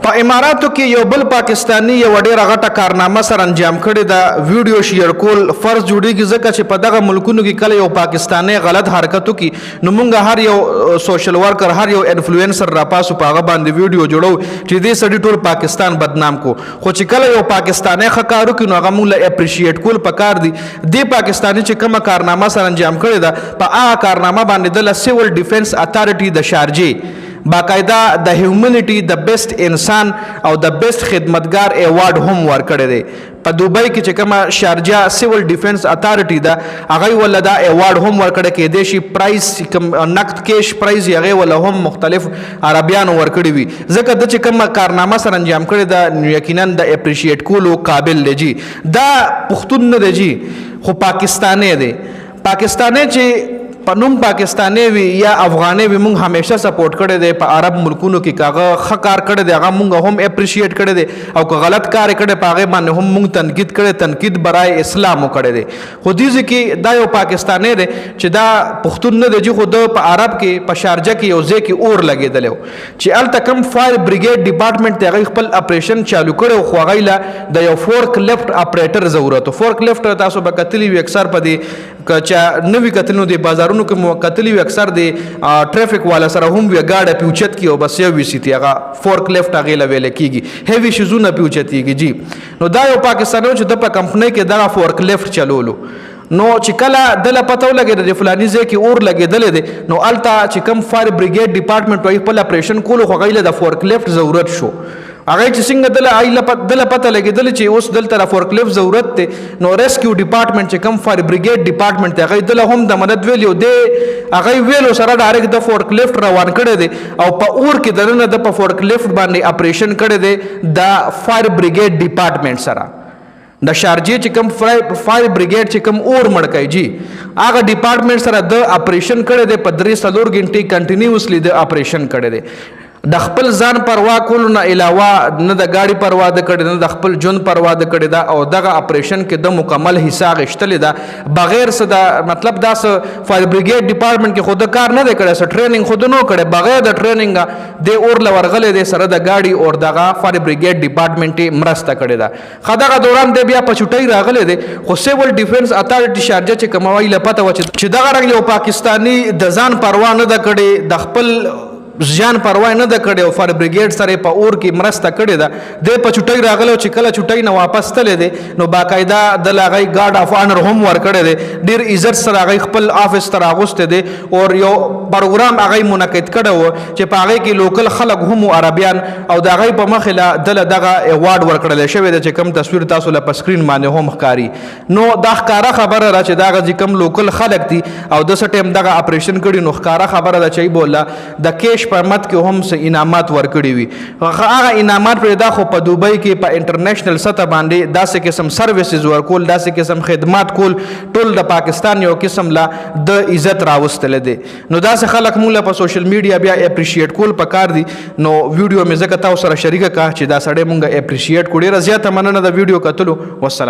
په اماراتو کې یو بل پاکستانی یو ډېره غټه کارنامه سره انجام کړې ده. ویډیو شیر کول فرض جوړیږي ځکه چې په دغه ملکونو کې کله یو پاکستانی غلط حرکت وکړي نو موږ هر یو سوشل ورکر هر یو انفلوئنسر راپاسو په هغه باندې ویډیو جوړو چې دې سړي ټول پاکستان بدنام کو. خو چې کله یو پاکستانی ښه کار وکړي نو هغه موږ له اپریشیټ کول پکار دي. دې پاکستانی چې کومه کارنامه سره انجام کړې ده په هغه کارنامه باندې د سیول ډیفنس اتھارټي د شارجې باقاعده د هیومنټي د بیسټ انسان او د بیسټ خدمتګار ایوارډ هم ورکړی دی. په دوبۍ کې چې کومه شارجه سیول ډیفنس اتھارټي ده هغه ول دا ایوارډ هم ورکړی کېدی شي پرایز کوم نقد کیش پرایز هغه ول هم مختلف عربیانو ورکړي وي ځکه د چې کومه کارنامه سره انجام کړی ده یقینا د اپریشیټ کولو قابل دی. دا پښتون نه دی جی خو پاکستانی دی. پاکستانی چې پنوم پاکستانی وي یا افغانی وي مونږ همیشه سپورټ کړی دی. په عرب ملکونو کې کاغه ښه کار کړی دی هغه مونږ هم اپریشیټ کړی دی او که غلط کار کړی په هغې باندې هم مونږ تنقید کړی تنقید برای اسلام کړی دی. خو دې کې دا یو پاکستانی دی چې دا پښتون نه دی چې خو د په عرب کې په شارجه کې یو ځای کې اور لګېدلی و چې هلته کوم فایر بریګیډ ډپارټمنټ دی هغوی خپل اپریشن چالو کړی خو هغوی له د یو فورک لیفټ اپریټر ضرورت و. فورک لیفټ تاسو به کتلی وي اکثر په دې که چا نوي کتلي نو د بازارونو کې مو کتلي وي اکثر د ټریفک والا سره هم وي ګاډه پې اوچت کړي او بس یو ویسي هغه فورک لیفټ هغې له ویلی کېږي هیوي شیزونه پې اوچتېږي جي. نو دا یو پاکستانی چې د په کمپنۍ کې دغه فورک لیفټ چلولو نو چې کله دله پته ولګېده د فلاني ځای کې اور لګېدلی دی نو هلته چې کوم فایر بریګیډ ډپارټمنټ وایي خپل اپریشن کولو خو هغوی له د فورک لیفټ ضرورت شو. هغه چې څنګه دله پته لګېدل چې اوس دلته د فورک لیفټ ضرورت دی نو ریسکیو ډپارټمنټ چې کوم فایر بریګیډ ډپارټمنټ دی هغوی دله هم د مدد ویلي او دې هغوی ویلو سره ډایرکټ د فورک لیفټ روان کړی دی او په اور کې دننه د په فورک لیفټ باندې اپریشن کړی دی د فایر بریګیډ ډپارټمنټ سره. د شارجې چې کوم فایر بریګیډ چې کوم اور مړ کوي جی هغه ډپارټمنټ سره د اپریشن کړی دی په 3-4 غنټې کنټینیوسلی د اپریشن کړی دی. د خپل ځان پروا کولو نه علاوه نه د ګاډي پروا د کړې نه د خپل ژوند پروا د کړې ده او دغه اپریشن کې د مکمل حصه غشتلې ده بغیر څه د مطلب دا څه فایر بریګیډ ډپارټمنټ کې خود کار نه دی کړی څه ټریننګ خود نه کړی بغیر د ټریننګ د اور له ورغلی دی سره د ګاډي او دغه فایر بریګیډ ډپارټمنټ یې مرسته کړې ده. خو دغه دوران دی بیا په چوټۍ راغلی دی خو سیول ډیفنس اتھارټي شارجه چې کومه وایي له پته وه چې دغه رنګ یو پاکستاني د ځان پروا نه ده کړې د خپل ځان پروا نه ده کړې او فایر بریګیډ سره په اور کې مرسته کړې ده دی په چوټۍ راغلی چې کله چوټۍ نه واپس تللی دی نو باقاعده د هغوی ګارډ اف آنر هم ورکړی دی ډېر عزت سره هغوی خپل آفس ته راغوستی دی او یو پروګرام هغوی منعقد کړی و چې په هغې کې لوکل خلک هم عربیان او د هغوی په مخې له دله دغه ایوارډ ورکړلی شوی دی چې کوم تصویر تاسو له په سکرین باندې هم ښکاري. نو دا ښکاره خبره ده چې دغه چې کوم لوکل خلک دي او د څه ټایم دغه اپریشن کړي نو ښکاره خبره ده چې بوله د کیش په مت کې هم څه انعامات ورکړي وي. هغه انعامات پرې دا خو په دوبۍ کې په انټرنیشنل سطح باندې داسې قسم سروسز ورکول داسې قسم خدمات کول ټول د پاکستان یو قسم لا د عزت راوستلی دی. نو داسې خلک موږ له په سوشل میډیا بیا اپریشیټ کول پکار دي. نو ویډیو مې ځکه تاسو سره شریکه کړه چې دا سړی موږ اپریشیټ کړو. ډېره زیاته مننه د ویډیو کتلو. والسلام.